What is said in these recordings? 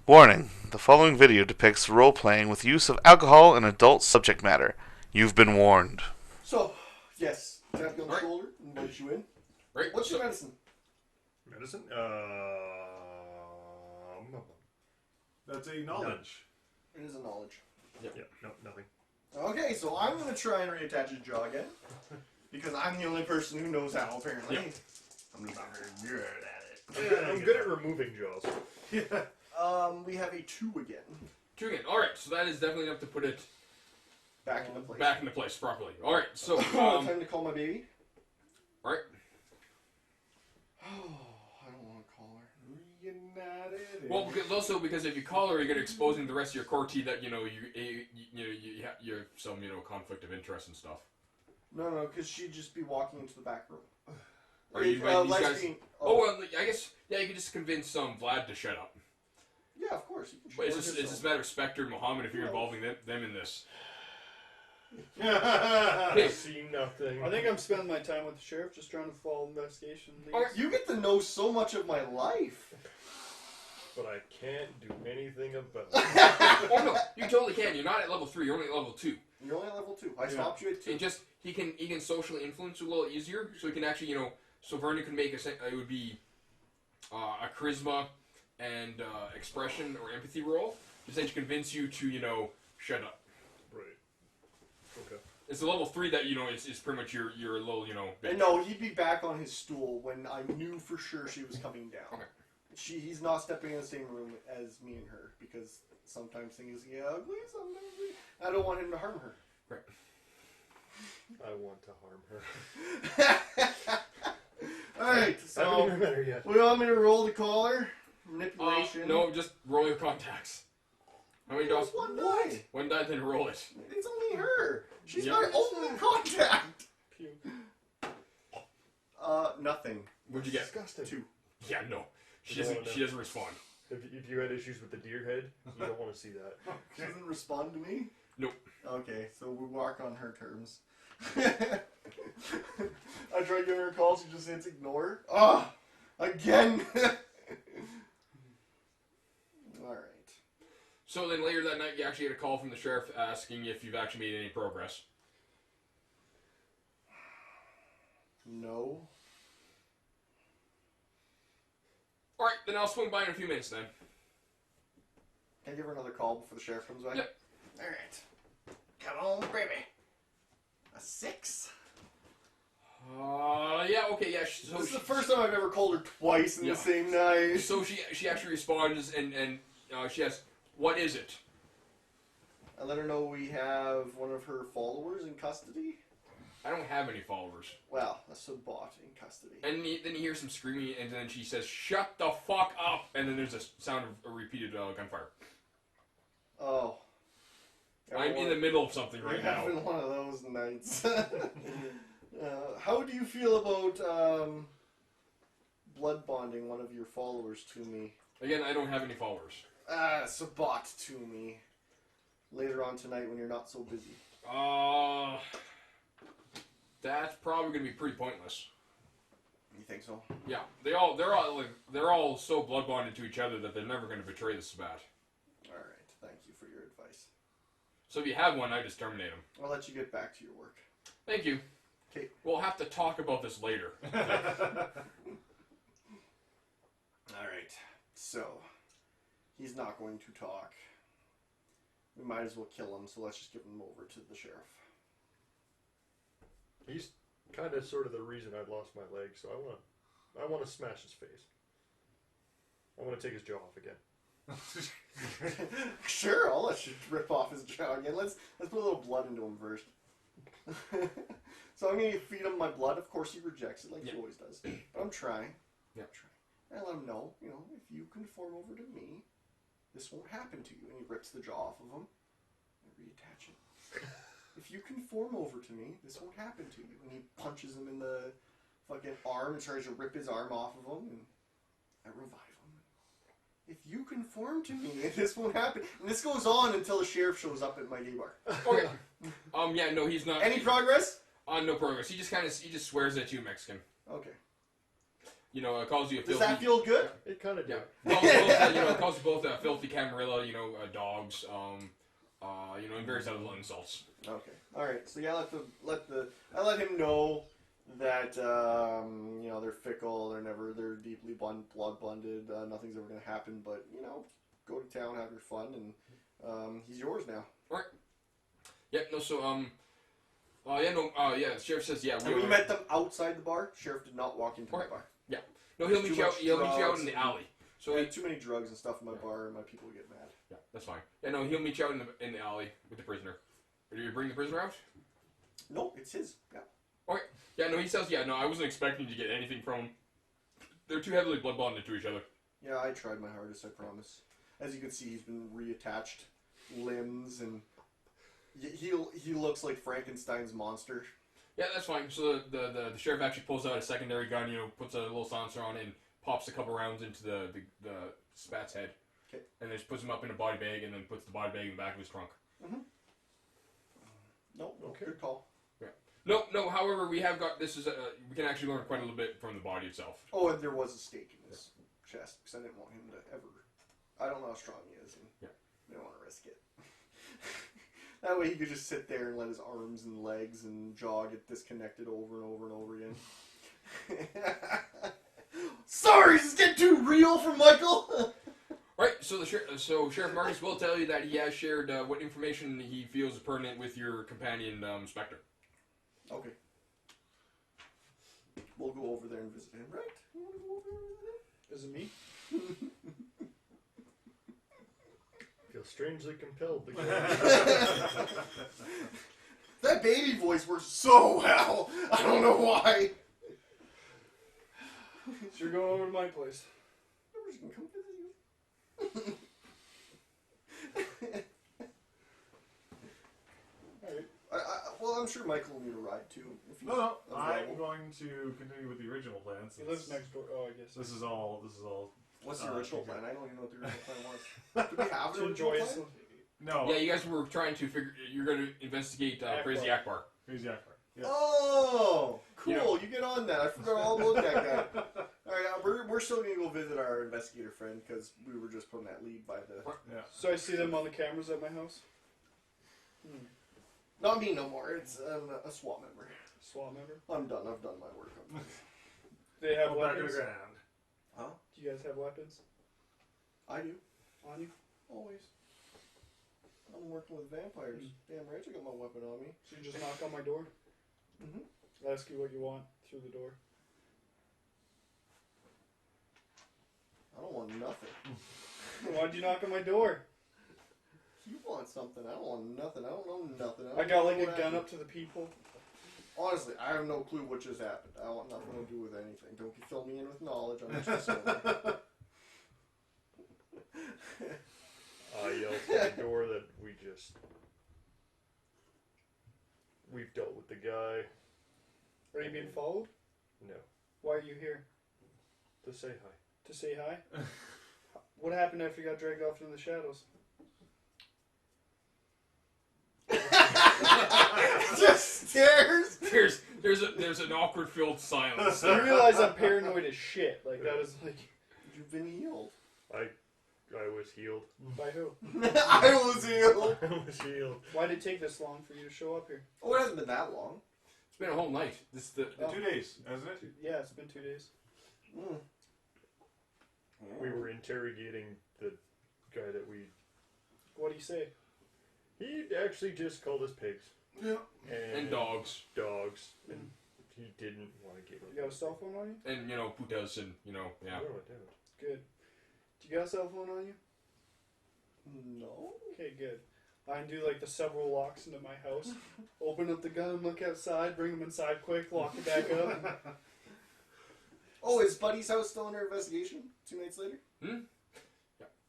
Warning: the following video depicts role-playing with use of alcohol and adult subject matter. You've been warned. So, yes, tap you on the shoulder, invite you in. Right. What's your medicine? Medicine? That's a knowledge. It is a knowledge. Yep. No, nothing. Okay, so I'm going to try and reattach his jaw again. Because I'm the only person who knows how, apparently. Yep. I'm just not very good at Yeah, I'm good at removing jaws. it. We have a 2 again. 2 again. Alright, so that is definitely enough to put it Back into place. back into place properly. Alright, so, time to call my baby. alright. Oh, I don't want to call her. Reunited. Well, because if you call her, you're going to exposing the rest of your core teeth that, you have some, conflict of interest and stuff. No, because she'd just be walking into the back room. Are you inviting these guys? lesbian- Oh, well, I guess, yeah, you could just convince Vlad to shut up. Yeah, of course. You can But show it's her just a yourself. matter of Spectre and Muhammad if you're involving them in this. I see nothing. I think I'm spending my time with the sheriff just trying to follow investigation leads. You get to know so much of my life. But I can't do anything about it. Oh no, you totally can. You're not at level 3. You're only at level 2. You're only at level 2. I stopped you at 2. He can socially influence you a little easier, so he can actually so Vernon can make it would be a charisma and expression or empathy roll, just to convince you to shut up. Right. Okay. It's the level 3 that is pretty much your little bit. And no, he'd be back on his stool when I knew for sure she was coming down. Okay. He's not stepping in the same room as me and her because sometimes things get ugly, sometimes I don't want him to harm her. Right. I want to harm her. Alright, I haven't so even met her yet. we want me to roll the collar? Manipulation? No, just roll your contacts. How many dots? One die. One die, then roll it. It's only her. She's Yep. my only contact. Pew. Nothing. What'd you get? Disgusting. 2. Yeah, no. She No, doesn't. no. She doesn't respond. If you had issues with the deer head, you don't want to see that. She doesn't respond to me? Nope. Okay, so we walk on her terms. I try giving her a call, she just hits ignore. Ah! Again! Alright. So then later that night, you actually get a call from the sheriff asking if you've actually made any progress. No. Alright, then I'll swing by in a few minutes then. Can I give her another call before the sheriff comes by? Yep. Alright. Come on, baby. A 6? Yeah, okay, yeah. So This is the first time I've ever called her twice in the same night. So she actually responds and she asks, "What is it?" I let her know we have one of her followers in custody. I don't have any followers. Well, a sub-bot in custody. And then you hear some screaming, and then she says, "Shut the fuck up!" And then there's a sound of a repeated gunfire. Oh. I'm in the middle of something right now. Having one of those nights. How do you feel about blood bonding one of your followers to me? Again, I don't have any followers. Sabot to me. Later on tonight when you're not so busy. That's probably gonna be pretty pointless. You think so? Yeah, they're all so blood bonded to each other that they're never gonna betray the Sabat. Alright, thank you for your advice. So if you have one, I just terminate them. I'll let you get back to your work. Thank you. Okay. We'll have to talk about this later. Alright, so he's not going to talk. We might as well kill him, so let's just give him over to the sheriff. He's kind of sort of the reason I lost my leg, so I want to smash his face. I want to take his jaw off again. Sure, I'll let you rip off his jaw again. Let's put a little blood into him first. So I'm gonna feed him my blood. Of course he rejects it like he always does. But I'm trying. Yeah. I'm trying. And I let him know, if you conform over to me, this won't happen to you. And he rips the jaw off of him and reattach it. If you conform over to me, this won't happen to you. And he punches him in the fucking arm and tries to rip his arm off of him, and I revive him. If you conform to me, this won't happen. And this goes on until the sheriff shows up at my gay bar. Okay. Yeah, no, he's not. Any progress? No progress. He just swears at you, Mexican. Okay. you know, calls you a Does filthy. that feel good? It kind of Yeah, did. calls you both a filthy camarilla, you know, dogs, you know, and various other insults. Okay. All right. So yeah, I let him know that you know, they're fickle. They're deeply blood bonded. Nothing's ever gonna happen. But you know, go to town, have your fun, and he's yours now. All right. Yep. No. So yeah. The sheriff says yeah. And we met them outside the bar. Sheriff did not walk into my bar. Yeah. No, he'll There's meet too you out. much He'll meet you out drugs in the and- alley. So I had too many drugs and stuff in my bar, and my people get mad. yeah, that's fine. Yeah, no, he'll meet you out in the alley with the prisoner. Or do you bring the prisoner out? No, it's his. Yeah. Okay. Yeah, no, he says yeah. No, I wasn't expecting to get anything from him. They're too heavily blood bonded to each other. Yeah, I tried my hardest. I promise. As you can see, he's been reattached limbs, and he looks like Frankenstein's monster. Yeah, that's fine. So the sheriff actually pulls out a secondary gun. You know, puts a little silencer on it and pops a couple rounds into the spat's head. Okay. And then just puts him up in a body bag and then puts the body bag in the back of his trunk. No, Okay. good call. No. However, we have got this is we can actually learn quite a little bit from the body itself. Oh, and there was a stake in his chest because I didn't want him to ever. I don't know how strong he is, and I didn't want to risk it. That way, he could just sit there and let his arms and legs and jaw get disconnected over and over and over again. Sorry, this is getting too real for Michael. Right. So Sheriff Marcus will tell you that he has shared what information he feels is pertinent with your companion Spectre. Okay. We'll go over there and visit him, right? You want to go over there and visit him? Is it me? Feel strangely compelled to go. That baby voice works so well. I don't know why. So you're going over to my place. We're just gonna come visit you. Well, I'm sure Michael will need a ride too. If he's No, I'm available. going to continue with the original plan. He lives next door. Oh, I guess. This is all. What's the original okay. plan? I don't even know what the original plan was. Do we have To an original enjoy plan? it. No. Yeah, you guys were trying to figure. You're going to investigate Crazy Akbar. Crazy Akbar. Yeah. Oh, cool. Yeah. You get on that. I forgot all about that guy. All right, we're still going to go visit our investigator friend because we were just put in that lead by the... Yeah. So I see them on the cameras at my house. Not me no more. It's a SWAT member. SWAT member. I'm done. I've done my work. They have Go back to the weapons. ground. Huh? Do you guys have weapons I do. on you? Always. I'm working with vampires. Damn right I got my weapon on me. So you just knock on my door? Mm-hmm. I'll ask you what you want through the door. I don't want nothing. Why'd you knock on my door? You want something. I don't want nothing. I don't know nothing. I got like a gun up to the people. Honestly, I have no clue what just happened. I want nothing to do with anything. Don't fill me in with knowledge. I'm just a soldier. I yelled at the door that we've dealt with the guy. Are you being followed? No. Why are you here? To say hi. To say hi? What happened after you got dragged off into the shadows? Just stares. There's an awkward filled silence. You realize I'm paranoid as shit. Like, that is like... You've been healed. I was healed. By who? I was healed. I was healed. Why did it take this long for you to show up here? Oh, it hasn't been that long. It's been a whole night. This is the 2 days, hasn't it? Yeah, it's been 2 days. Mm. We were interrogating the guy that we... What do you say? He actually just called us pigs. Yeah. and dogs Dogs. And he didn't want to give You got a cell phone on you? and putas and yeah. No, I don't. Good. Do you got a cell phone on you? No. Okay, good. I can do like the several locks into my house. Open up the gun, look outside, bring them inside quick, lock it back up. Oh, is Buddy's house still under investigation? 2 nights later?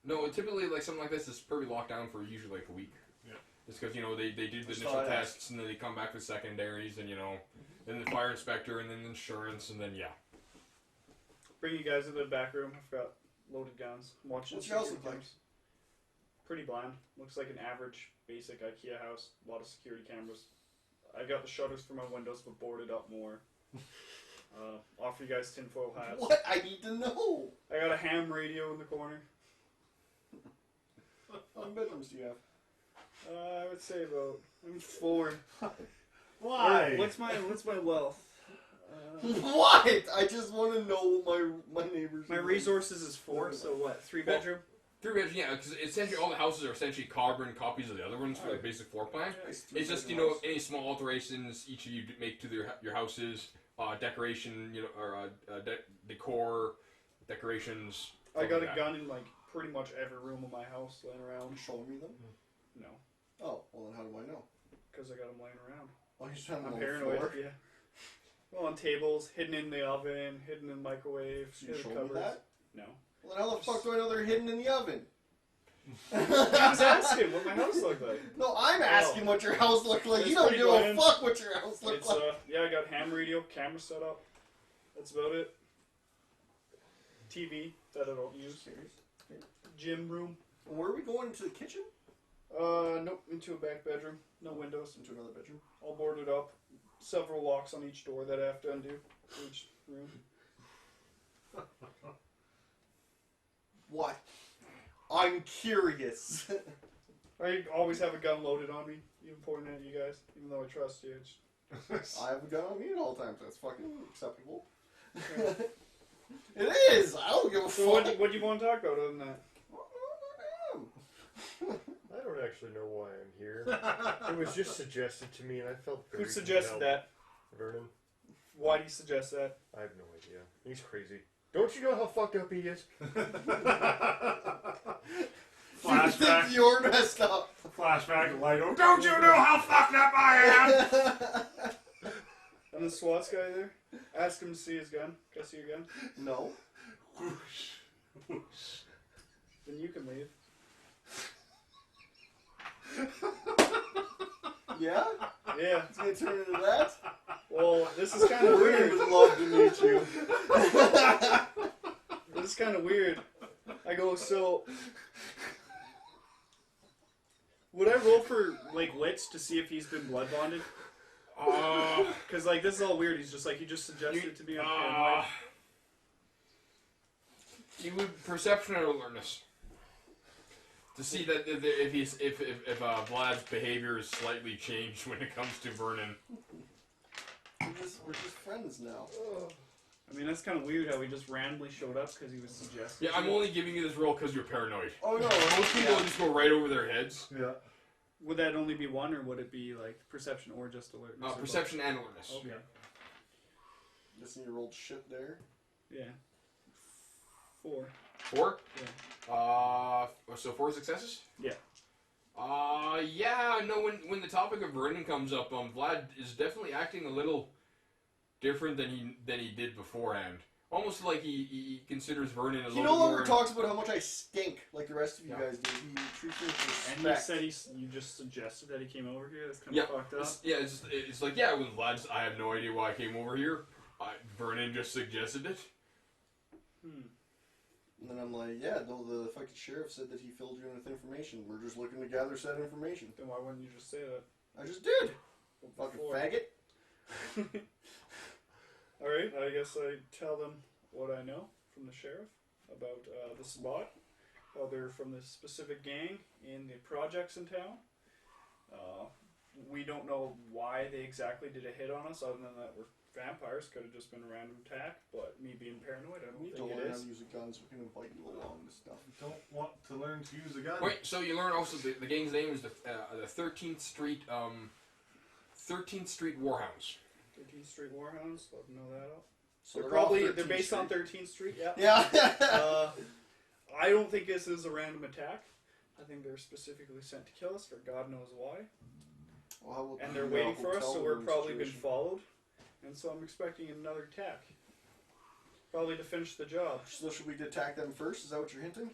No, typically like something like this is probably locked down for usually like a week. Yeah. Just because they do the Just initial thought I'd ask. tests and then they come back with secondaries and then the fire inspector and then insurance and then Bring you guys into the back room. I've got loaded guns. I'm watching What's your house security look like? cams. Pretty bland. Looks like an average, basic IKEA house. A lot of security cameras. I got the shutters for my windows, but boarded up more. Offer you guys tinfoil hats. What? I need to know. I got a ham radio in the corner. How many bedrooms do you have? I would say about 4. Why? What's my wealth? What? I just want to know my neighbors. My resources is 4. So what? 3 bedroom? 3 bedrooms, yeah, because essentially all the houses are essentially carbon copies of the other ones for like basic floor plan. Nice It's just, any small alterations each of you make to your houses, decoration, or decor, decorations. I stuff got like a that. gun in like pretty much every room of my house laying around. You showing me them? No, Oh, well then how do I know? because I got them laying around. Oh, you just have them I'm on the paranoid. floor? Yeah. Well, on tables, hidden in the oven, hidden in the microwave, So you hidden show me cupboards. that? No. Well then how the fuck do I know they're hidden in the oven? I was asking what my house looked like. No, I'm asking what your house looked like. It's You don't pretty give a bland. fuck what your house looked It's like. yeah, I got ham radio, camera set up. That's about it. TV that I don't use. Gym room. Where are we going, to the kitchen? Nope, into a back bedroom. No windows. Into another bedroom? All boarded up. Several locks on each door that I have to undo for each room. What? I'm curious. I always have a gun loaded on me, even pointing at you guys, even though I trust you. It's, I have a gun on me at all times. That's fucking acceptable. It is! I don't give a so fuck. what do you want to talk about other than that? I don't actually know why I'm here. It was just suggested to me, and I felt very Who suggested compelled. that? Vernon. Why do you suggest that? I have no idea. He's crazy. Don't you know how fucked up he is? You think you're messed up. Flashback, light over. Don't you know how fucked up I am? And the SWAT's guy there? Ask him to see his gun. Can I see your gun? No. Whoosh, whoosh. Then you can leave. Yeah? Yeah. It's gonna turn into that? Well, this is kind of Weird. weird. Would love to meet you. This is kind of weird. I go, so... Would I roll for, like, wits to see if he's been blood bonded? Because, like, this is all weird. He's just like, he just suggested it to me on camera. You would perception and alertness to see that if Vlad's behavior is slightly changed when it comes to Vernon. We're just friends now. I mean, that's kind of weird how he just randomly showed up because he was suggesting. Yeah, I'm only giving you this roll because you're paranoid. Oh no. Most people will just go right over their heads. Yeah. Would that only be one, or would it be, like, perception or just alertness? or Perception and alertness. both? Okay. Listen, you rolled shit there. Yeah. 4. 4? Yeah. So 4 successes? Yeah. Yeah, no, when the topic of Vernon comes up, Vlad is definitely acting a little different than he did beforehand. Almost like he considers Vernon a He little no bit longer more... talks about how much I stink like the rest of you Yeah. guys do. He treats me with And you respect. said you just suggested that he came over here? That's kind Yeah, of fucked up. it's like, yeah, when Vlad's, I have no idea why I came over here. Vernon just suggested it. And then I'm like, yeah, no, the fucking sheriff said that he filled you in with information. We're just looking to gather said information. Then why wouldn't you just say that? I just did. Fucking Before. faggot. Alright, I guess I tell them what I know from the sheriff about the spot. How they're from this specific gang in the projects in town. We don't know why they exactly did a hit on us, other than that we're vampires. Could have just been a random attack, but me being paranoid, I don't We think don't it learn how is. to use a gun, so we can invite you along to stuff. Don't want to learn to use a gun. Wait, so you learn also the gang's name is the 13th Street 13th Street Warhounds. 13th Street Warhounds, let them know that. So They're they're off probably 13th they're based on Street. 13th Street. Yeah. Yeah. I don't think this is a random attack. I think they're specifically sent to kill us for God knows why. Well, how about And the, they're waiting for us, hotel so we're room probably been situation? followed. And so I'm expecting another attack. Probably to finish the job. So should we attack them first? Is that what you're hinting?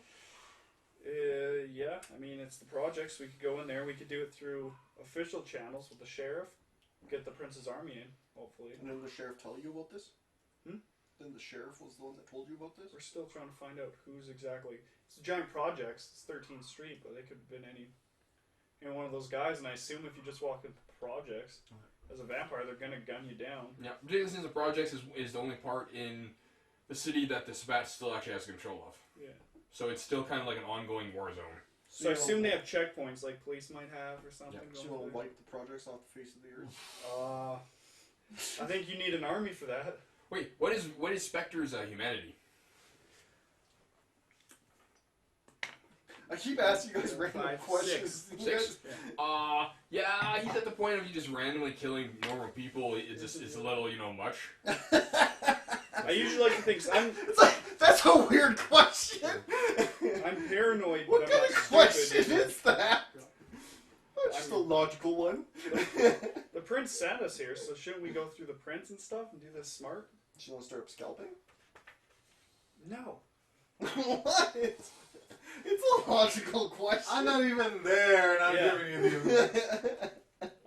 Yeah, I mean, it's the project, so we could go in there. We could do it through official channels with the sheriff. Get the Prince's Army in, hopefully. And did the sheriff tell you about this? Hmm? Then the sheriff was the one that told you about this? We're still trying to find out who's exactly... It's giant projects. It's 13th Street, but they could have been any... one of those guys, and I assume if you just walk into projects, as a vampire, they're gonna gun you down. Yeah, particularly since the projects is the only part in the city that the Sabbat still actually has control of. Yeah. So it's still kind of like an ongoing war zone. So I assume they have checkpoints like police might have or something. Yeah. So you want to wipe the projects off the face of the earth? I think you need an army for that. Wait, what is Spectre's humanity? I keep asking you guys random 5, questions. 6. You guys- Yeah, he's at the point of you just randomly killing normal people. It's a little, much. I usually like to think It's like, that's a weird question. I'm paranoid. What but kind I'm of not question stupid. is that? That's just a logical one. The prince sent us here, so shouldn't we go through the prince and stuff and do this smart? Do you want to start scalping? No. What? It's a logical question. I'm not even there, and I'm Yeah. giving you the.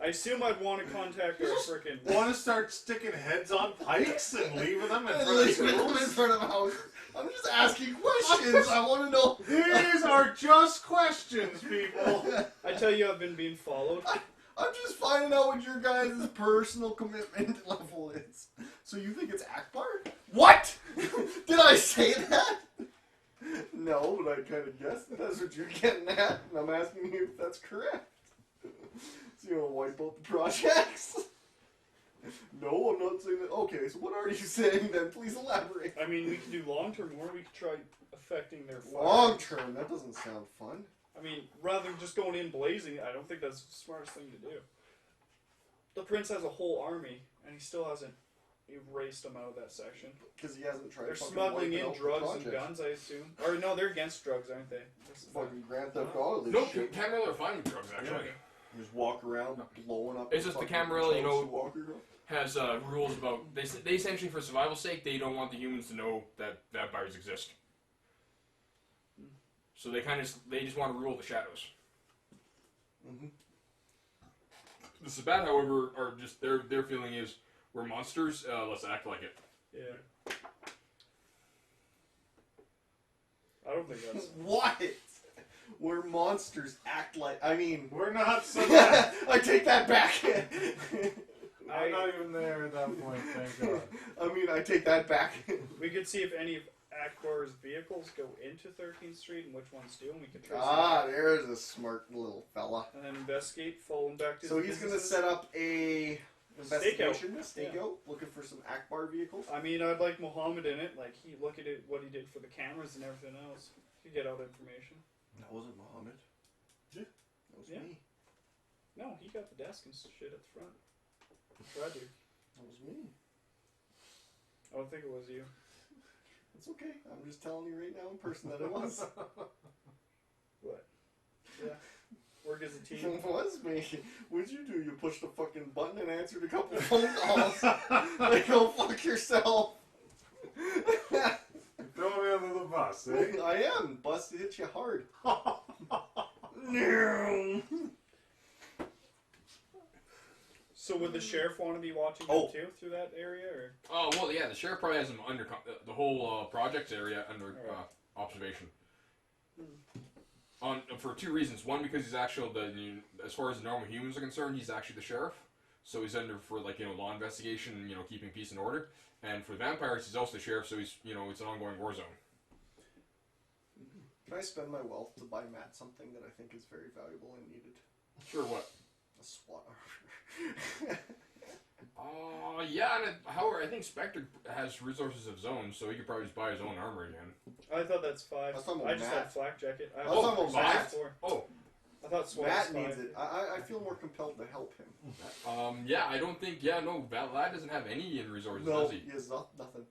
I assume I'd want to contact our frickin' Want to start sticking heads on pikes and leaving them in And front of leave them in schools? front of houses. I'm just asking questions. I want to know. These are just questions, people. I tell you, I've been being followed. I'm just finding out what your guys' personal commitment level is. So you think it's Akbar? What? Did I say that? No, but I kind of guessed that that's what you're getting at, and I'm asking you if that's correct. So you want to wipe out the projects? No, I'm not saying that. Okay, so what are you saying then? Please elaborate. I mean, we could do long-term war. We could try affecting their fire. Long term, that doesn't sound fun. I mean, rather than just going in blazing, I don't think that's the smartest thing to do. The prince has a whole army, and he still hasn't erased them out of that section. Because he hasn't tried They're fucking smuggling wiping in out the drugs and project. guns, I assume. Or no, they're against drugs, aren't they? That's the Fucking Grand Theft Auto, this No, shit. Camarilla are fine with drugs, actually. You just walk around blowing up. It's just the fucking Camarilla, you hotels know, walk around. Has rules about they essentially, for survival's sake, they don't want the humans to know that vampires exist. So they just want to rule the shadows. Mm-hmm. The Sabbat, however, are just their feeling is we're monsters. Let's act like it. Yeah. I don't think that's. What? Where monsters act like. I mean. We're not so bad. I take that back. I'm not even there at that point, thank God. I mean, I take that back. We could see if any of Akbar's vehicles go into 13th Street and which ones do, and we can trace them. There's a smart little fella. And then investigate, follow him back to So his he's gonna businesses. set up a investigation, stakeout, looking for some Akbar vehicles. I mean, I'd like Muhammad in it. Like, he look at it, what he did for the cameras and everything else. He get out information. That wasn't Muhammad. Yeah. That was Yeah. me. No, he got the desk and shit at the front. Tried to. That was me. I don't think it was you. It's okay. I'm just telling you right now in person that it was. What? Yeah. Work as a team. It was me. What'd you do? You pushed a fucking button and answered a couple phone calls. Like, go fuck yourself. Throw me under the bus, eh? I am. Bust hit you hard. No. So would the sheriff want to be watching Oh. them too through that area, or? Oh well, yeah. The sheriff probably has them under the whole project area under Alright. observation. For two reasons. One, because he's actually as far as the normal humans are concerned, he's actually the sheriff. So he's under for law investigation, keeping peace and order. And for the vampires, he's also the sheriff. So he's it's an ongoing war zone. Can I spend my wealth to buy Matt something that I think is very valuable and needed? Sure, what? A SWAT armor. Yeah. However, I think Spectre has resources of his own, so he could probably just buy his own armor again. I thought that's 5. I was talking I about just Matt. had flak jacket. I I was talking about thought Matt. 4. Oh, I thought SWAT Matt was 5. needs it. I feel more compelled to help him. yeah. I don't think. Yeah, no. Lad doesn't have any in resources, No, does he? he has nothing.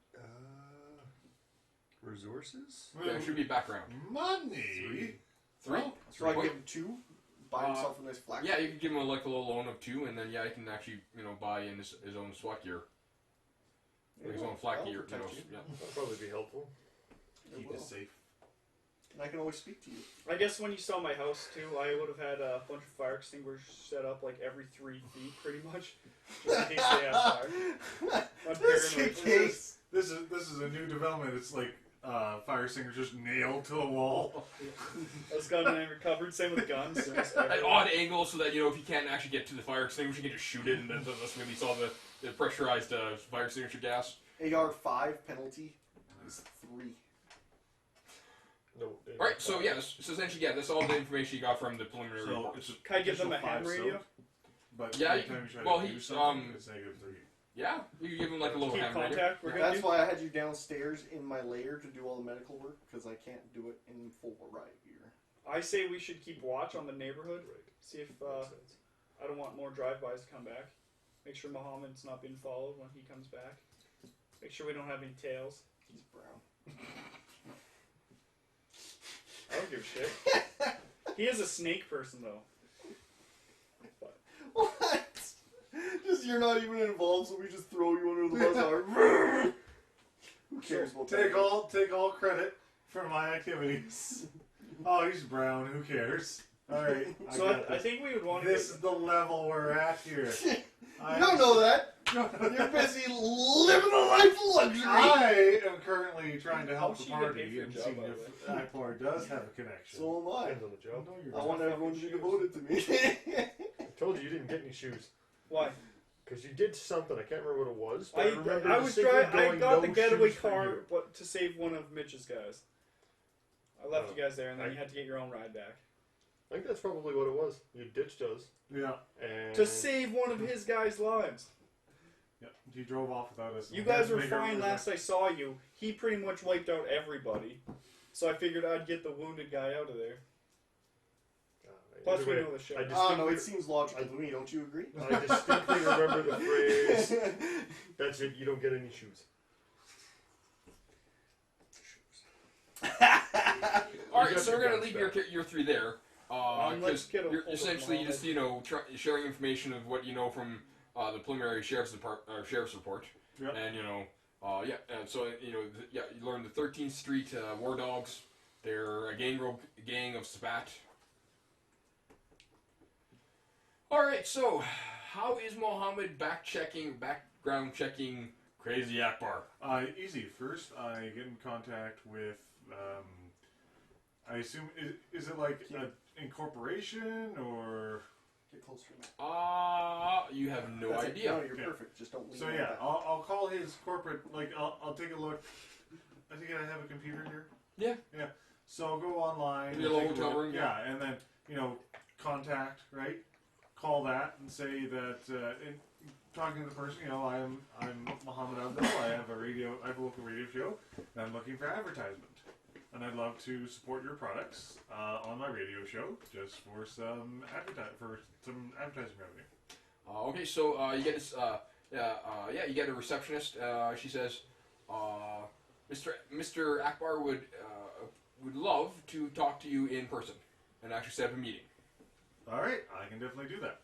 Resources? Yeah, it should be background. Money? 3. So I can give him 2, buy himself a nice flak. Yeah, you can give him a little loan of 2, and then he can actually buy in his own SWAT gear, There you his go. own flak That'll gear. protect you. Yeah. That'll probably be helpful. It Keep will. it safe. And I can always speak to you. I guess when you saw my house too, I would have had a bunch of fire extinguishers set up like every 3 feet, pretty much, just in case they have fire. I'm Just in paranoid. case. This is a new development. It's like fire extinguishers nailed to the wall. Those gun I recovered. Same with guns. At odd angles so that, you know, if you can't actually get to the fire extinguisher, you can just shoot it and then let's release all the pressurized fire extinguisher gas. AR-5 penalty is 3. No. Alright, so yes, so essentially, yeah, that's all the information you got from the preliminary So report. it's Can I give them a official ham 5 radio? soaked, but Yeah, every you time can- you try well, to he- do something, it's -3. Yeah, you can give him like a little Keep ham radio. contact. We're That's good. why I had you downstairs in my lair to do all the medical work, because I can't do it in full riot gear. I say we should keep watch on the neighborhood. Right. See if Makes sense. I don't want more drive-bys to come back. Make sure Muhammad's not being followed when he comes back. Make sure we don't have any tails. He's brown. I don't give a shit. He is a snake person, though. What? Just you're not even involved, so we just throw you under the bus. Who cares about that? Take all credit for my activities. Oh, he's brown. Who cares? All right. So I think we would want to This is the level we're at here. You don't know that. You're busy living a life of luxury. I am currently trying to How help much the you get paid party for your and job, seeing by the if Akbar does have a connection. So am I. Depends on the job. No, you're I want everyone to be devoted to me. I told you didn't get any shoes. Why? Because you did something. I can't remember what it was. But I remember I was distinctly driving. I going, got "No the getaway shoes for car you." to save one of Mitch's guys. I left Oh. you guys there, and then you had to get your own ride back. I think that's probably what it was. You ditched us. Yeah. And To save one of his guys' lives. Yeah. He drove off without us. You guys were fine last I saw you. He pretty much wiped out everybody. So I figured I'd get the wounded guy out of there. Plus, either we way, know the show. I I just- don't know, it seems logical to me, don't you agree? I distinctly remember the phrase, "That's it, you don't get any shoes." Alright, got so your we're gonna guns leave back. your 3 there. Let's Because get a you're hold of essentially Muhammad. just, you know, sharing information of what you know from the preliminary sheriff's report. Yeah. And, you know, and so, you know, you learned the 13th Street War Dogs. They're a gang of Spat. Alright, so, how is Mohammed background checking Crazy Akbar? Easy. First, I get in contact with. I assume is it like an incorporation or? Get closer. You have no That's it. idea. No, you're Okay. perfect. Just don't lean So on yeah, that. I'll call his corporate. Like I'll take a look. I think I have a computer here. Yeah. Yeah. So I'll go online. In your and take little a hotel look. room, Yeah, and then contact, right? Call that and say that in talking to the person, I'm Muhammad Abdul. I have a local radio show, and I'm looking for advertisement. And I'd love to support your products on my radio show just for some advertising revenue. Okay, so you get this. You get a receptionist. She says, Mr. Akbar would love to talk to you in person and actually set up a meeting. All right, I can definitely do that.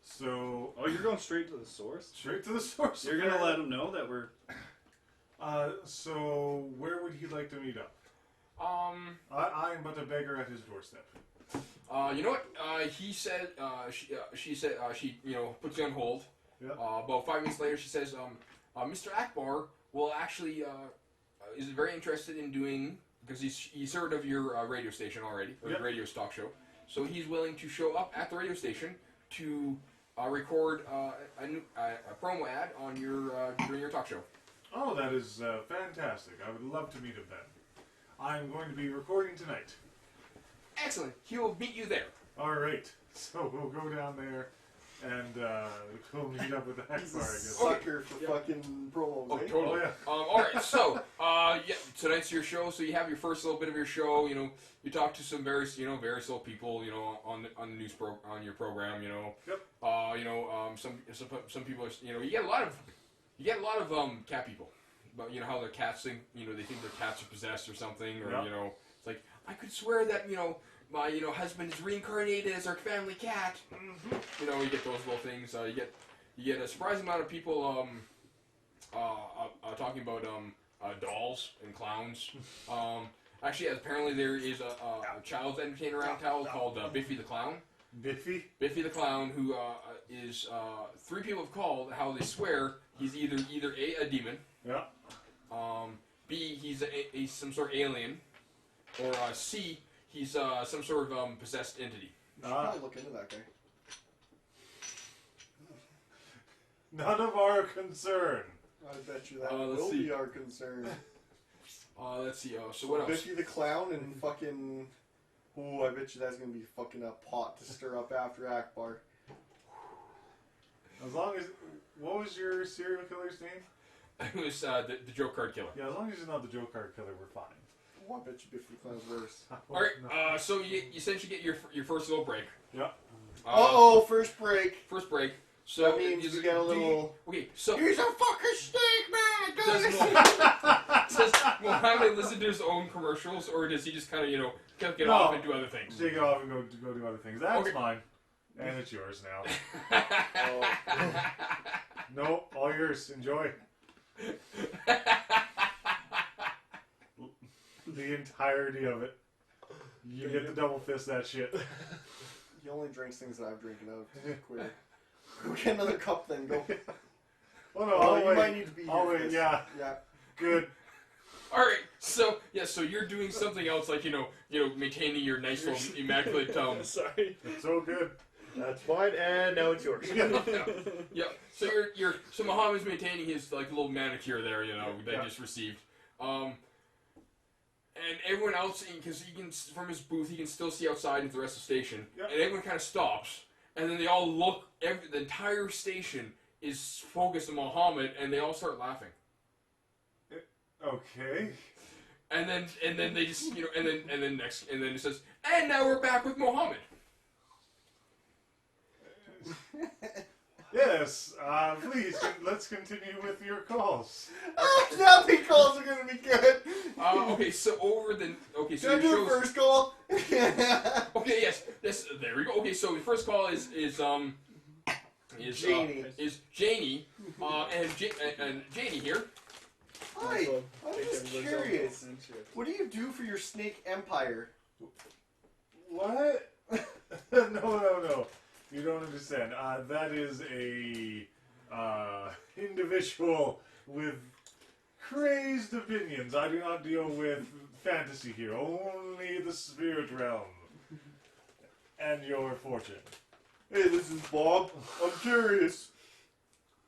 So Oh, you're going straight to the source? straight to the source. You're going to let him know that we're... So where would he like to meet up? I am but a beggar at his doorstep. You know what? He said. She said. She puts you on hold. Yeah. About 5 minutes later, she says, Mr. Akbar will actually is very interested in doing because he's heard of your radio station already, or Yep. radio stock show. So he's willing to show up at the radio station to record a promo ad on your during your talk show. Oh, that is fantastic. I would love to meet him then. I'm going to be recording tonight. Excellent. He will meet you there. All right. So we'll go down there and we'll meet up with Akbar, I He's a guess. sucker for fucking promos, Oh, eh? totally. Oh, All right, so tonight's your show. So you have your first little bit of your show. You talk to some various little people. On the news on your program. Yep. Some people. You get a lot of cat people. But how their cats think. They think their cats are possessed or something. Or Yep. it's like I could swear that my husband is reincarnated as our family cat. You get those little things. You get a surprising amount of people talking about dolls and clowns. Actually, apparently there is a child's entertainer around town called Biffy the Clown. Biffy? Biffy the Clown, who is 3 people have called how they swear he's either a demon, Yeah. B, he's some sort of alien. Or C, he's some sort of possessed entity. You should probably look into that guy. None of our concern. I bet you that let's will see. be our concern. Let's see. So what else? Biffy the Clown and fucking... Ooh, I bet you that's going to be fucking a pot to stir up after Akbar. As long as... What was your serial killer's name? It was the joke card killer. Yeah, as long as he's not the joke card killer, we're fine. Oh, I bet you Biffy the Clown's worse. All right. So you essentially get your first little break. Yeah. Uh-oh, first break. First break. So That means you get a little... Okay, so He's a fucking steak, man! does Mohammed listen to his own commercials, or does he just kind of get off and do other things? Take it off and go do other things. That's Okay. mine. And it's yours now. No, all yours. Enjoy. The entirety of it. You get to double fist that shit. He only drinks things that I've drinking out. Queer. Go get another cup then, go. Oh no, Oh, I'll you wait. might need to be here I'll for wait, this. yeah. Yeah. Good. All right, so you're doing something else, like maintaining your nice little immaculate Sorry. It's so good. That's fine, and now it's yours. Yeah. So so Mohammed's maintaining his little manicure there, that he just received. And everyone else, because he can from his booth, he can still see outside into the rest of the station, Yep. and everyone kind of stops, and then they all look. The entire station is focused on Mohammed, and they all start laughing. Okay. And then they just and then it says, and now we're back with Mohammed. Yes, please, let's continue with your calls. Now the calls are gonna be good. Okay, so so Should I your do a show's- first call? Okay, yes, there we go. Okay, so the first call is Janie. is Janie, and Janie here. Hi, Also, I'm take just everybody's curious. elbow and shit. What do you do for your snake empire? What? No. You don't understand. That is a individual with crazed opinions. I do not deal with fantasy here. Only the spirit realm. And your fortune. Hey, this is Bob. I'm curious.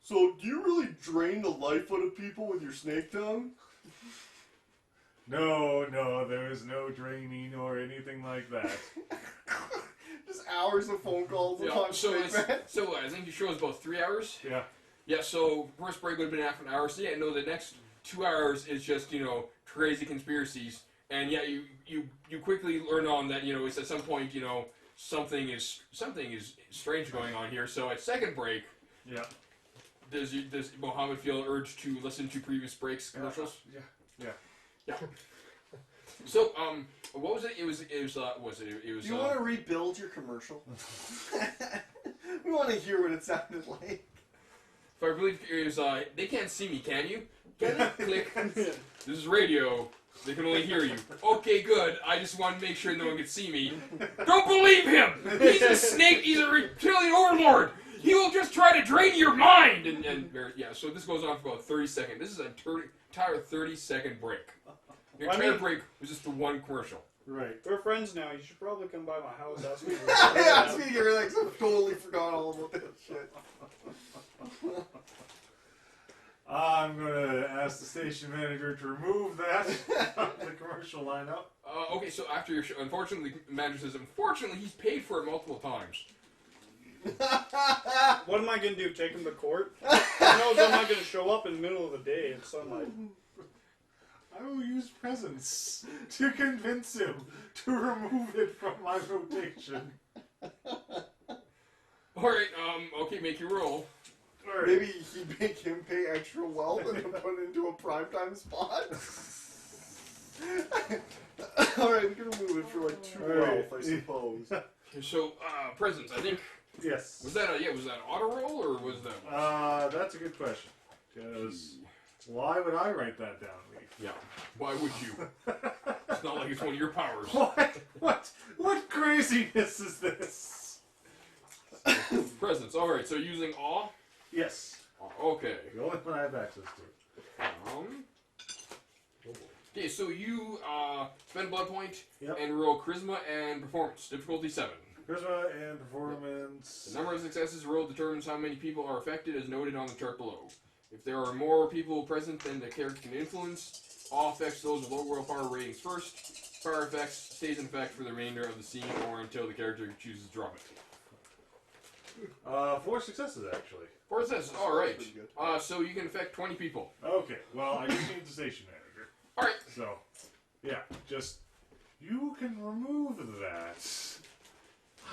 So, do you really drain the life out of people with your snake tongue? No, there is no draining or anything like that. Just hours of phone calls Yeah, upon so snake man. I think your show is about 3 hours. Yeah. Yeah, so first break would have been half an hour. So yeah, no, the next 2 hours is just crazy conspiracies, and yeah, you quickly learn on that it's at some point something is strange going on here. So at second break, Yeah. does Mohammed feel urged to listen to previous breaks commercials? Yeah. So what was it? It was Do you want to rebuild your commercial? We want to hear what it sounded like. If I believe it was they can't see me, can you? Can they? Click. This is radio. They can only hear you. Okay, good. I just want to make sure no one can see me. Don't believe him! He's a snake, he's a reptilian overlord! He will just try to drain your mind! And yeah, so this goes on for about 30 seconds. This is an entire 30-second break. Your I entire mean- break was just the one commercial. Right. We're friends now. You should probably come by my house. Ask me. Yeah, it's me to get relaxed. I totally forgot all about that shit. I'm gonna ask the station manager to remove that from the commercial lineup. Okay, so after your show, unfortunately, the manager says, unfortunately, he's paid for it multiple times. What am I gonna do? Take him to court? He knows I'm not gonna show up in the middle of the day at sunlight. I will use presence to convince him to remove it from my rotation. Alright, okay, make your roll. Alright. Maybe he'd make him pay extra well than to put it into a primetime spot. Alright, we're gonna move it for like 2 Alright. wealth, I suppose. Okay, so, presents, I think, Yes. was that an auto roll, or was that... That's a good question. Because why would I write that down, Lee? Yeah. Why would you? It's not like it's one of your powers. What craziness is this? Presents. Alright, so using awe? Yes. Okay. The only one I have access to. Okay, so you spend blood point Yep. and roll charisma and performance. Difficulty 7. Charisma and performance. The number of successes rolled determines how many people are affected, as noted on the chart below. If there are more people present than the character can influence, all effects those with low world power ratings first. Fire effects stays in effect for the remainder of the scene or until the character chooses to drop it. 4 successes actually. 4 successes. All right. Pretty good. So you can affect 20 people. Okay. Well, I just need the station manager. All right. So, yeah, just you can remove that.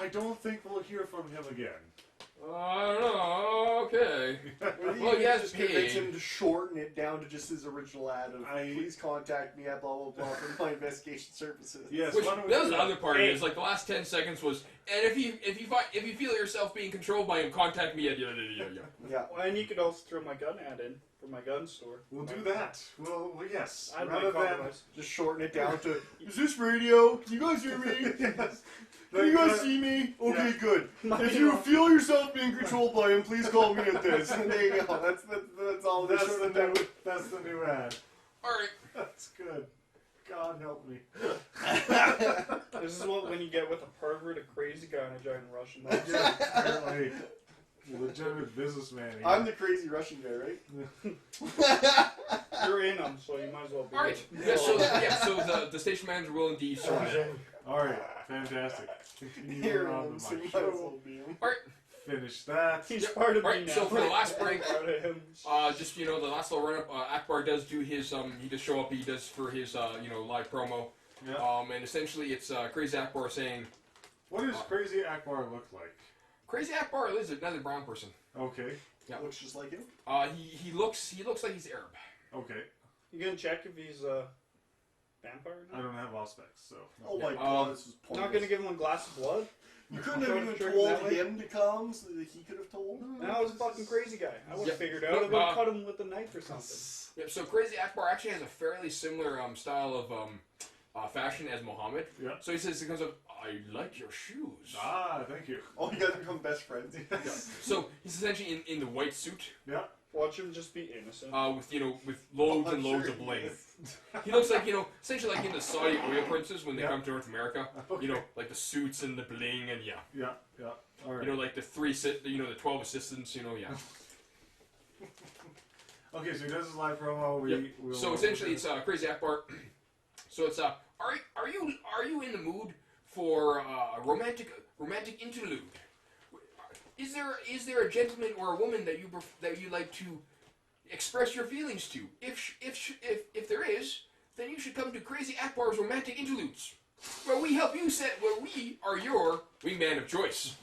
I don't think we'll hear from him again. I don't know. Okay. Well, Well, you yes, just convince paid. him to shorten it down to just his original ad of please contact me at blah blah blah for my investigation services. Yes. Which, why don't we that do was the that? other part of it. Is like the last 10 seconds was, and if you feel yourself being controlled by him, contact me at yeah. Yeah. Well, and you could also throw my gun ad in for my gun store. We'll do that. Well, yes. I'd Rather make compromise. Just shorten it down to is this radio? Can you guys hear me? yes. Can you guys see me? Okay, Yeah. good. If you feel yourself being controlled by him, please call me at this. And there you go. That's all. That's That's the the new. That's the new ad. All right. That's good. God help me. This is what when you get with a pervert, a crazy guy, and a giant Russian. That's Yeah, apparently, legitimate businessman. Here. I'm the crazy Russian guy, right? You're in them, so you might as well be. All right. Yeah. So the station manager will indeed sort it. All right. Fantastic. Continue Here, on with so you my might as show. well be him. All right. Finish that. He's Yep. part of Right, me now. so for the last break, Part of him. Just the last little run up. Akbar does do his he does show up. He does for his live promo. Yeah. And essentially it's Crazy Akbar saying, What does Crazy Akbar look like? Crazy Akbar is another brown person. Okay. Yeah. Looks just like him. He looks like he's Arab. Okay. You gonna check if he's a vampire or I not? don't have all specs, so. Oh my Um, god, this is pointless. Not gonna give him a glass of blood? You couldn't have even Trigger told that way? him to come so that he could have told him. And I was a fucking crazy guy. I would have Yeah. figured out. No, I would have cut him with a knife or something. Yep, so Crazy Akbar actually has a fairly similar style of fashion as Muhammad. Yeah. So he says, he comes up, I like your shoes. Ah, thank you. Oh, you guys become best friends. So he's essentially in the white suit, Yeah. Watch him just be innocent. with loads I'm and loads sure of he bling. is. He looks like, essentially like in the Saudi oil princes when they Yeah. come to North America. Okay. Like the suits and the bling and yeah. Yeah. Yeah. All right. Like the the 12 assistants, yeah. Okay, so he does his live promo. Yep. We'll, So essentially it's Crazy Akbar. So it's are you in the mood for a romantic interlude? Is there a gentleman or a woman that you like to express your feelings to? If there is, then you should come to Crazy Akbar's Romantic Interludes, where we are your wingman of choice.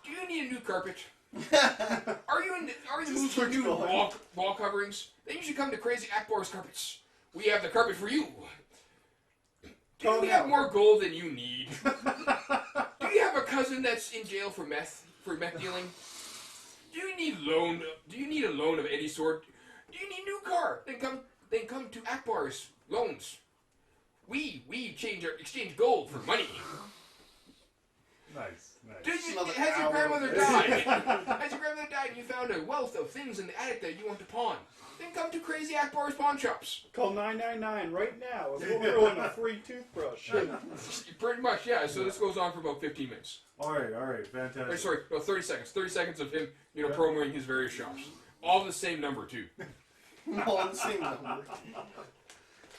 Do you need a new carpet? Are you in the mood for new wall coverings? Then you should come to Crazy Akbar's Carpets. We have the carpet for you. Do you have more gold than you need? Do you have a cousin that's in jail for meth dealing? Do you need a loan of any sort? Do you need a new car? Then come to Akbar's Loans. We exchange gold for money. Nice. Has your grandmother died? And you found a wealth of things in the attic that you want to pawn? Then come to Crazy Akbar's pawn shops. Call 999 right now and we'll ruin a free toothbrush. Pretty much, yeah. So this goes on for about 15 minutes. All right, fantastic. Or, sorry, no, 30 seconds. 30 seconds of him, promoting his various shops. All the same number, too. All the same number.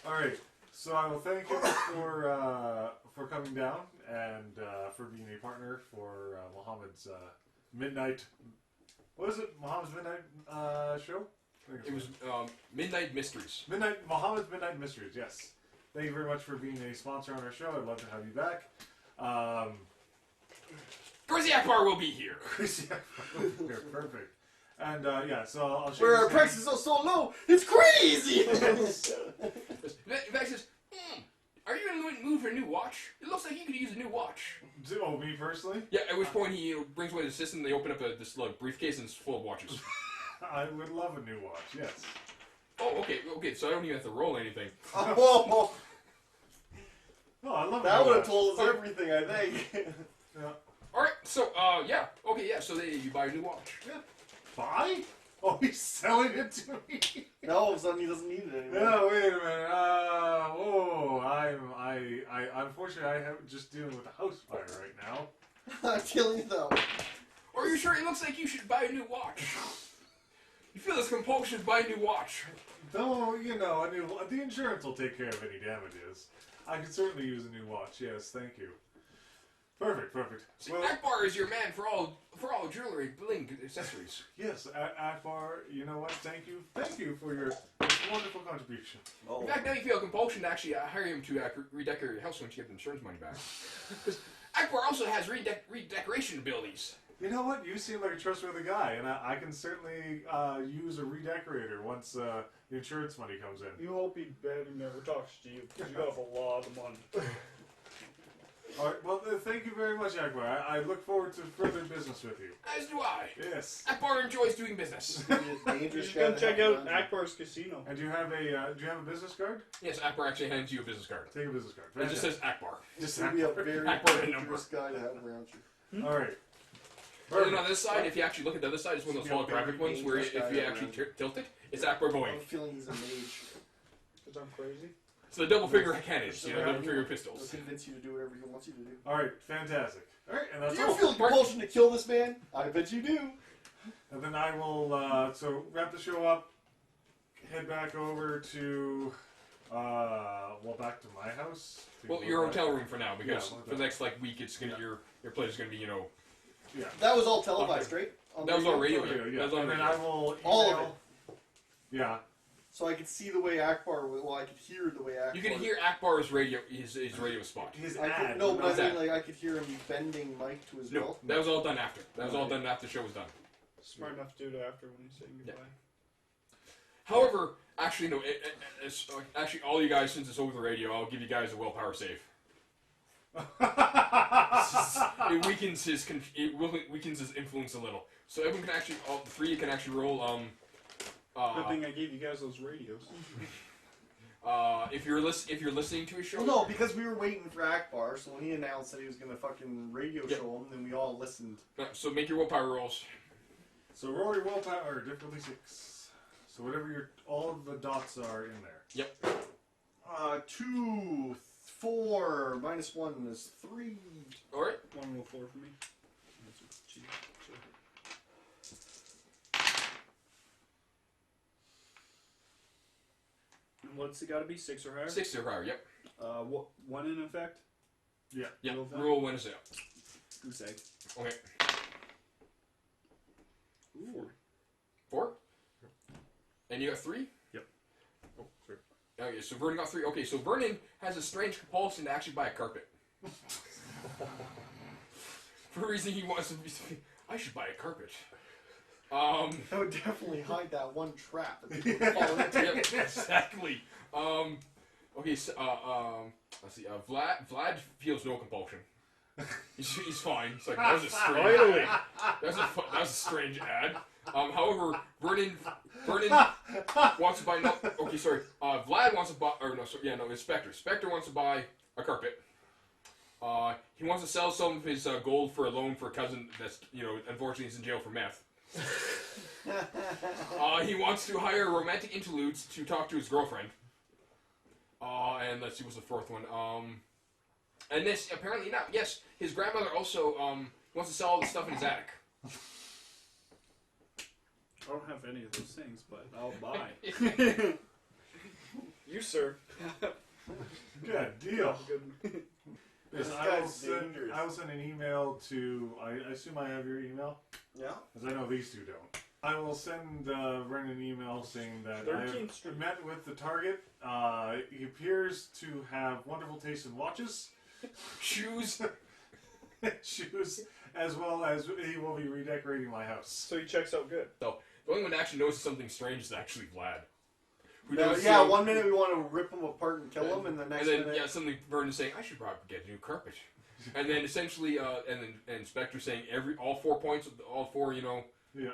All right, so I will thank you for coming down and for being a partner for Mohammed's midnight. What is it? Mohammed's midnight show. It was Midnight Mysteries. Mohammed's Midnight Mysteries. Yes. Thank you very much for being a sponsor on our show. I'd love to have you back. Crazy Akbar will be here. Perfect. And so I'll show Where you. our prices are so low, it's crazy. In fact, says, are you in the mood for a new watch? It looks like you could use a new watch. Oh, me personally? Yeah, at which point he brings away the assistant, they open up this briefcase and it's full of watches. I would love a new watch, yes. Oh, okay, so I don't even have to roll anything. Oh, No, I love a that new would have watch. told us everything, I think. Yeah. Alright, so, so you buy a new watch. Buy? Oh, he's selling it to me. Now all of a sudden he doesn't need it anymore. No, wait a minute. I'm unfortunately I have just dealing with a house fire right now. I'm killing you though. Are you sure? It looks like you should buy a new watch. You feel this compulsion to buy a new watch. No, the insurance will take care of any damages. I could certainly use a new watch. Yes, thank you. Perfect. See, Well, Akbar is your man for all jewelry, bling, accessories. yes, Akbar. You know what? Thank you for your wonderful contribution. Oh. In fact, now you feel a compulsion to actually hire him to redecorate your house once you get the insurance money back. Because Akbar also has redecoration abilities. You know what? You seem like a trustworthy guy, and I can certainly use a redecorator once the insurance money comes in. You hope he never talks to you because you have a lot of money. All right. Well, thank you very much, Akbar. I look forward to further business with you. As do I. Yes. Akbar enjoys doing business. You should come check out Akbar's casino. And do you have a business card? Yes, Akbar actually hands you a business card. Take a business card. It just says Akbar. Just This would be a very Akbar and dangerous guy to have around you. All right. And then on this side, if you actually look at the other side, it's one of those holographic ones where if you actually tilt it, it's Akbar I going. have a feeling he's a mage. Because I'm crazy. So the double finger cannons, double finger He'll pistols. convince you to do whatever he wants you to do. All right. Fantastic. All right, and that's Do you all. feel the compulsion to kill this man? I bet you do. And then I will so wrap the show up. Head back over to back to my house. Well, your hotel room for now, because Yeah, for the next week, it's gonna your place is gonna be Yeah. That was all televised, right? On that was on radio. Yeah. That was on And then radio. I will email, All of it. Yeah. So I could see the way Akbar. Well, I could hear the way Akbar. You can hear Akbar's radio, his radio spot. His I ad. could, no, but I How's mean, that? like I could hear him bending Mike to his No, belt. that was all done after. That was all done after the show was done. Smart enough to do it after when he's saying goodbye. However, actually, no. It's, actually, all you guys, since it's over the radio, I'll give you guys a willpower save. It weakens his influence a little. So everyone can actually, all three can actually roll. Good thing I gave you guys those radios. If you're listening to a show. Well, no, because we were waiting for Akbar, so when he announced that he was gonna fucking radio show him, then we all listened. So make your willpower rolls. So roll your willpower, difficulty 6. So whatever all of the dots are in there. Yep. 2, 4, minus 1 is 3. All right. 104 for me. Cheap. Sure. And what's it got to be? 6 or higher? 6 or higher. Yep. What? 1 in effect. Yeah. Yep. Roll one? Roll one is out. Goose egg. Okay. Ooh. 4. And you got 3. Yep. Oh, 3. Okay, so Vernon got 3. Okay, so Vernon has a strange compulsion to actually buy a carpet. For a reason he wants to be. I should buy a carpet. That would definitely hide that one trap that people fall into. Yep, exactly. Okay, so, let's see. Vlad feels no compulsion. He's fine. It's like that was a strange. That was a strange ad. However, Vernon wants to buy. No, okay, sorry. Vlad wants to buy. Or no, sorry, yeah, no, it's Spectre. Spectre wants to buy a carpet. He wants to sell some of his gold for a loan for a cousin that's unfortunately is in jail for meth. He wants to hire romantic interludes to talk to his girlfriend. And let's see, what's the fourth one? And this apparently not. Yes, his grandmother also wants to sell all the stuff in his attic. I don't have any of those things, but I'll buy. You, sir. Good deal. Good. Yes, This I guy's will dangerous. send an email to. I assume I have your email, Yeah? because I know these two don't. I will send Ren an email saying that I 13th have Street. met with the target. He appears to have wonderful taste in watches, Shoes. shoes, as well as he will be redecorating my house. So he checks out good. The only one that actually notices something strange is actually Vlad. Who Now, notices yeah, some- one minute we want to rip him apart and kill him, and the next And then minute... yeah, something Vernon's saying I should probably get a new carpet. And then essentially, and Spectre saying all 4 points of all 4 Yeah.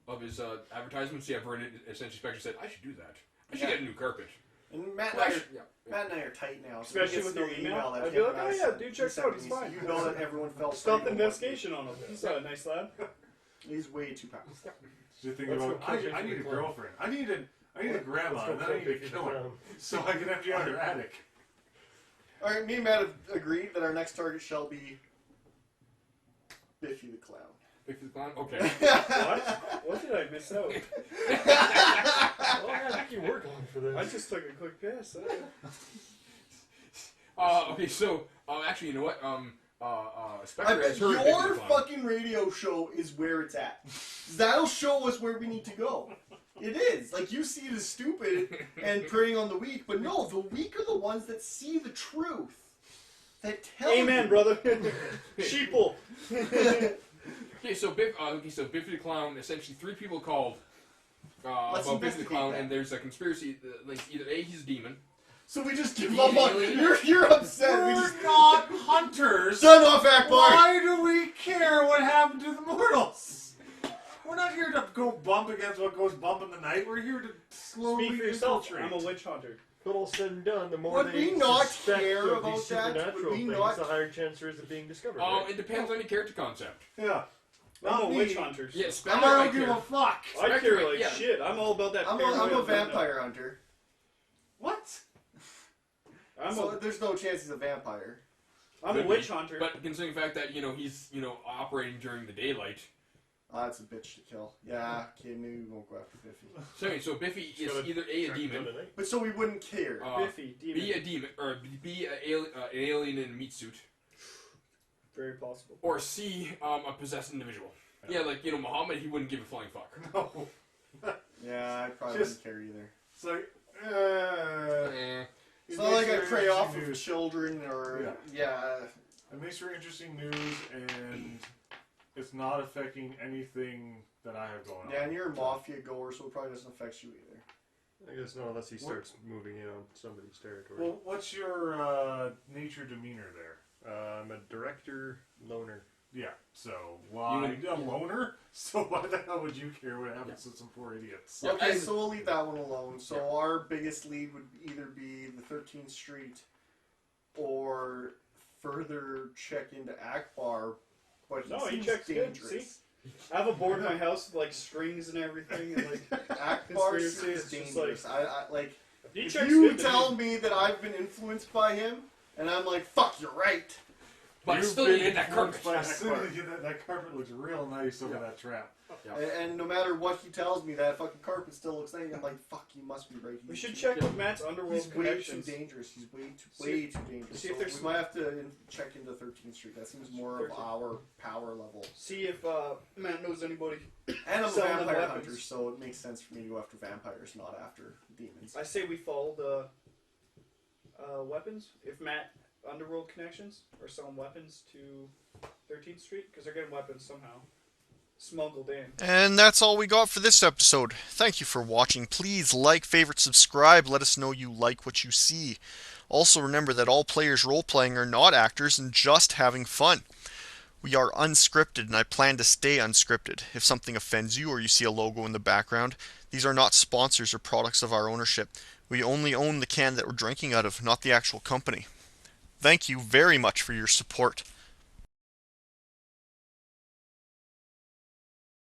of his advertisements. Yeah, Vernon essentially Spectre said I should do that. I should Yeah. get a new carpet. And Matt and, Well, I I are, should- yeah. Matt and I are tight now. So when Especially he with gets your their email. that I'd be him like, and oh I yeah, sent, dude he checks sent out, me, it's so fine. You know that everyone felt Stop sorry the for him. investigation on him. He's a nice lad. He's way too powerful. Just think Let's about, go camping I for need the a clown. girlfriend. I need a grandma, Let's go and then I need a camping for the killer. clown. So I can empty out her attic. All right, me and Matt have agreed that our next target shall be Biffy the Clown. Biffy the Clown? Okay. What? What did I miss out? Oh, yeah, I think you were going for this. I just took a quick piss. Okay, so, actually, you know what? Spectre I bet has heard Biffy your the Clown. fucking radio show is where it's at. That'll show us where we need to go. It is. Like, you see it as stupid and preying on the weak, but no, the weak are the ones that see the truth. That tell Amen, you. brother. Sheeple. Okay, so Biffy the Clown, essentially 3 people called Let's about Biffy the investigate Clown, that. and there's a conspiracy that, like, either A, he's a demon. So we just give The up on. alien- You're upset. We We're just. not hunters. Son off, Akbar! Why do we care what happened to the mortals? We're not here to go bump against what goes bump in the night. We're here to slowly Speak for yourself. infiltrate. I'm a witch hunter. When all said and done, the more Would they we not suspect care of about these that? Would supernatural we things, not- the higher chance there is of being discovered. Oh, right? it depends on your character concept. Yeah. I'm Not a me. witch hunter. Yeah, I Spectre don't might give care. a fuck. I Spectre, care like yeah. shit. I'm all about that. I'm paranoia a of vampire hunter. What? I'm So a there's no chance he's a vampire. I'm a Could witch be. hunter. But considering the fact that, he's, operating during the daylight. Ah, that's a bitch to kill. Yeah, okay, maybe we won't go after Biffy. So anyway, so Biffy is gotta either A, a Track demon, down tonight. But so we wouldn't care. Biffy, demon. B, a demon, or B, an alien in a meat suit, Very possible. or C, a possessed individual. Yeah, like, Muhammad, he wouldn't give a flying fuck. No. Yeah, I probably Just- wouldn't care either. It's like, Eh. It's not like I makes for prey off interesting of news. children or yeah. It makes for interesting news, and it's not affecting anything that I have going on. Yeah, and you're a mafia goer, so it probably doesn't affect you either. I guess not unless he starts moving in on somebody's territory. Well, what's your nature demeanor there? I'm a director loner. Yeah, so why You- a loner? So why the hell would you care what happens to some poor idiots? Yeah, Okay, and- so we'll leave that one alone. So our biggest lead would either be the 13th Street or further check into Akbar, but he No, he seems checks good, dangerous. I have a board in my house with like strings and everything, and like Akbar Conspiracy, seems it's just dangerous. I like he if checks you good to tell me. me that I've been influenced by him, and I'm like, fuck, you're right. But You've still, been you get that influenced carpet. by that carpet looks real nice over that trap. And no matter what he tells me, that fucking carpet still looks nice. I'm like, fuck, you must be right. We should He's- check with Matt's underworld He's way too connections. dangerous. He's way See- too dangerous. see if So there's we some- might have to check into 13th Street. That seems more of 13th. our power level. See if Matt knows anybody. And I'm a Selling vampire weapons. hunter, so it makes sense for me to go after vampires, not after demons. I say we follow the weapons. If Matt underworld connections or selling weapons to 13th Street, because they're getting weapons somehow smuggled in. And that's all we got for this episode. Thank you for watching. Please like, favorite, subscribe. Let us know you like what you see. Also remember that all players role-playing are not actors and just having fun. We are unscripted, and I plan to stay unscripted. If something offends you or you see a logo in the background, these are not sponsors or products of our ownership. We only own the can that we're drinking out of, not the actual company. Thank you very much for your support.